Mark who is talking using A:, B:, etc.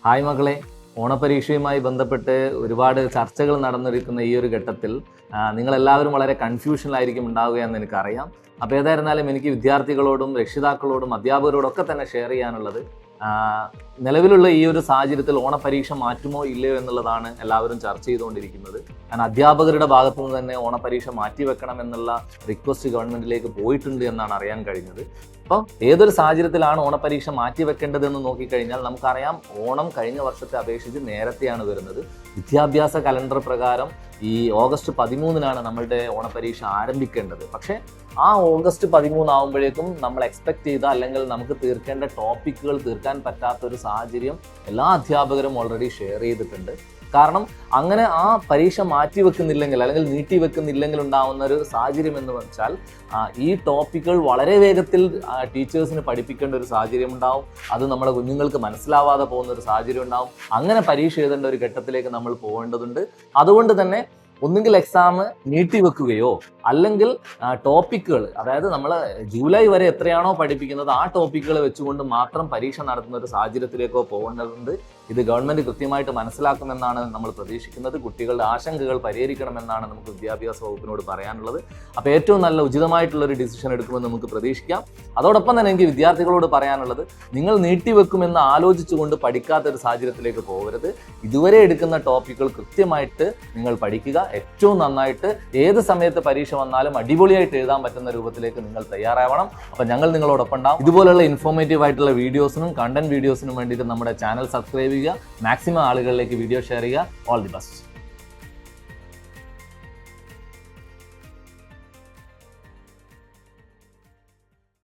A: Hi മക്കളെ, ഓണപരീക്ഷയുമായി ബന്ധപ്പെട്ട് ഒരുപാട് ചർച്ചകൾ നടന്നിരിക്കുന്ന ഈ ഒരു ഘട്ടത്തിൽ നിങ്ങളെല്ലാവരും വളരെ കൺഫ്യൂഷനിലായിരിക്കും ഉണ്ടാവുക എന്ന് എനിക്കറിയാം. അപ്പോൾ ഏതായിരുന്നാലും എനിക്ക് വിദ്യാർത്ഥികളോടും രക്ഷിതാക്കളോടും അധ്യാപകരോടൊക്കെ തന്നെ ഷെയർ ചെയ്യാനുള്ളത്, നിലവിലുള്ള ഈ ഒരു സാഹചര്യത്തിൽ ഓണപരീക്ഷ മാറ്റുമോ ഇല്ലയോ എന്നുള്ളതാണ് എല്ലാവരും ചർച്ച ചെയ്തുകൊണ്ടിരിക്കുന്നത്. കാരണം അധ്യാപകരുടെ ഭാഗത്തു നിന്ന് തന്നെ ഓണപരീക്ഷ മാറ്റിവെക്കണം എന്നുള്ള റിക്വസ്റ്റ് ഗവൺമെന്റിലേക്ക് പോയിട്ടുണ്ട് എന്നാണ് അറിയാൻ കഴിഞ്ഞത്. അപ്പം ഏതൊരു സാഹചര്യത്തിലാണ് ഓണപരീക്ഷ മാറ്റിവെക്കേണ്ടതെന്ന് നോക്കിക്കഴിഞ്ഞാൽ നമുക്കറിയാം, ഓണം കഴിഞ്ഞ വർഷത്തെ അപേക്ഷിച്ച് നേരത്തെയാണ് വരുന്നത്. വിദ്യാഭ്യാസ കലണ്ടർ പ്രകാരം ഈ ഓഗസ്റ്റ് 13-നാണ് നമ്മളുടെ ഓണപരീക്ഷ ആരംഭിക്കേണ്ടത്. പക്ഷേ ആ ഓഗസ്റ്റ് 13 ആകുമ്പോഴേക്കും നമ്മൾ എക്സ്പെക്ട് ചെയ്ത അല്ലെങ്കിൽ നമുക്ക് തീർക്കേണ്ട ടോപ്പിക്കുകൾ തീർക്കാൻ പറ്റാത്തൊരു സാഹചര്യം എല്ലാ അധ്യാപകരും ഓൾറെഡി ഷെയർ ചെയ്തിട്ടുണ്ട്. കാരണം അങ്ങനെ ആ പരീക്ഷ മാറ്റിവെക്കുന്നില്ലെങ്കിൽ അല്ലെങ്കിൽ നീട്ടിവെക്കുന്നില്ലെങ്കിൽ ഉണ്ടാവുന്ന ഒരു സാഹചര്യം എന്ന് വെച്ചാൽ ഈ ടോപ്പിക്കുകൾ വളരെ വേഗത്തിൽ ടീച്ചേഴ്സിന് പഠിപ്പിക്കേണ്ട ഒരു സാഹചര്യം ഉണ്ടാവും. അത് നമ്മുടെ കുഞ്ഞുങ്ങൾക്ക് മനസ്സിലാവാതെ പോകുന്ന ഒരു സാഹചര്യം ഉണ്ടാവും. അങ്ങനെ പരീക്ഷ എഴുതേണ്ട ഒരു ഘട്ടത്തിലേക്ക് നമ്മൾ പോകേണ്ടതുണ്ട്. അതുകൊണ്ട് തന്നെ ഒന്നുകിൽ എക്സാം നീട്ടിവെക്കുകയോ അല്ലെങ്കിൽ ടോപ്പിക്കുകൾ, അതായത് നമ്മൾ ജൂലൈ വരെ എത്രയാണോ പഠിപ്പിക്കുന്നത് ആ ടോപ്പിക്കുകൾ വെച്ചുകൊണ്ട് മാത്രം പരീക്ഷ നടത്തുന്ന ഒരു സാഹചര്യത്തിലേക്കോ പോകേണ്ടതുണ്ട്. ഇത് ഗവൺമെന്റ് കൃത്യമായിട്ട് മനസ്സിലാക്കുമെന്നാണ് നമ്മൾ പ്രതീക്ഷിക്കുന്നത്. കുട്ടികളുടെ ആശങ്കകൾ പരിഹരിക്കണമെന്നാണ് നമുക്ക് വിദ്യാഭ്യാസ വകുപ്പിനോട് പറയാനുള്ളത്. അപ്പോൾ ഏറ്റവും നല്ല ഉചിതമായിട്ടുള്ള ഒരു ഡിസിഷൻ എടുക്കുമെന്ന് നമുക്ക് പ്രതീക്ഷിക്കാം. അതോടൊപ്പം തന്നെ എനിക്ക് വിദ്യാർത്ഥികളോട് പറയാനുള്ളത്, നിങ്ങൾ നീട്ടിവെക്കുമെന്ന് ആലോചിച്ചുകൊണ്ട് പഠിക്കാത്തൊരു സാഹചര്യത്തിലേക്ക് പോകരുത്. ഇതുവരെ എടുക്കുന്ന ടോപ്പിക്കുകൾ കൃത്യമായിട്ട് നിങ്ങൾ പഠിക്കുക. ഏറ്റവും നന്നായിട്ട് ഏത് സമയത്ത് പരീക്ഷ വന്നാലും അടിപൊളിയായിട്ട് എഴുതാൻ പറ്റുന്ന രൂപത്തിലേക്ക് നിങ്ങൾ തയ്യാറാവണം. അപ്പം ഞങ്ങൾ നിങ്ങളോടൊപ്പം ഉണ്ടാവും. ഇതുപോലുള്ള ഇൻഫോർമേറ്റീവ് ആയിട്ടുള്ള വീഡിയോസിനും കണ്ടന്റ് വീഡിയോസിനും വേണ്ടിയിട്ട് നമ്മുടെ ചാനൽ സബ്സ്ക്രൈബ് ചെയ്യുക. മാക്സിമം ആളുകളിലേക്ക് വീഡിയോ ഷെയർ ചെയ്യുക. All the best.